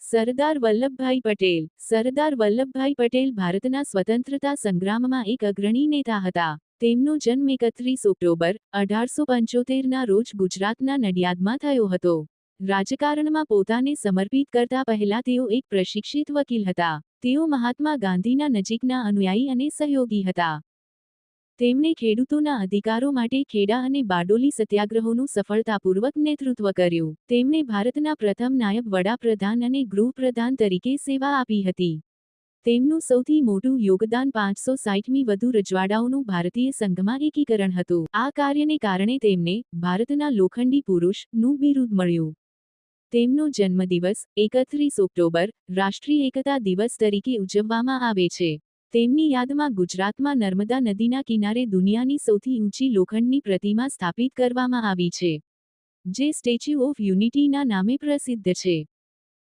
સરદાર વલ્લભભાઈ પટેલ. સરદાર વલ્લભભાઈ પટેલ ભારતના સ્વતંત્રતા સંગ્રામમાં એક અગ્રણી નેતા હતા. તેમનો જન્મ 31 ઓક્ટોબર 1875ના રોજ ગુજરાતના નડિયાદમાં થયો હતો. રાજકારણમાં પોતાને સમર્પિત કરતા પહેલા તેઓ એક પ્રશિક્ષિત વકીલ હતા. તેઓ મહાત્મા ગાંધીના નજીકના અનુયાયી અને સહયોગી હતા. તેમણે ખેડૂતોના અધિકારો માટે ખેડા અને બારડોલી સત્યાગ્રહોનું સફળતાપૂર્વક નેતૃત્વ કર્યું. તેમણે ભારતના પ્રથમ નાયબ વડાપ્રધાન અને ગૃહપ્રધાન તરીકે સેવા આપી હતી. તેમનું સૌથી મોટું યોગદાન 560મી વધુ રજવાડાઓનું ભારતીય સંઘમાં એકીકરણ હતું. આ કાર્યને કારણે તેમને ભારતના લોખંડી પુરુષ નું બિરુદ મળ્યું. તેમનો જન્મદિવસ 31 ઓક્ટોબર રાષ્ટ્રીય એકતા દિવસ તરીકે ઉજવવામાં આવે છે. તેમની યાદમાં ગુજરાતમાં નર્મદા નદીના કિનારે દુનિયાની સૌથી ઊંચી લોખંડની પ્રતિમા સ્થાપિત કરવામાં આવી છે, જે સ્ટેચ્યુ ઓફ યુનિટીના નામે પ્રસિદ્ધ છે.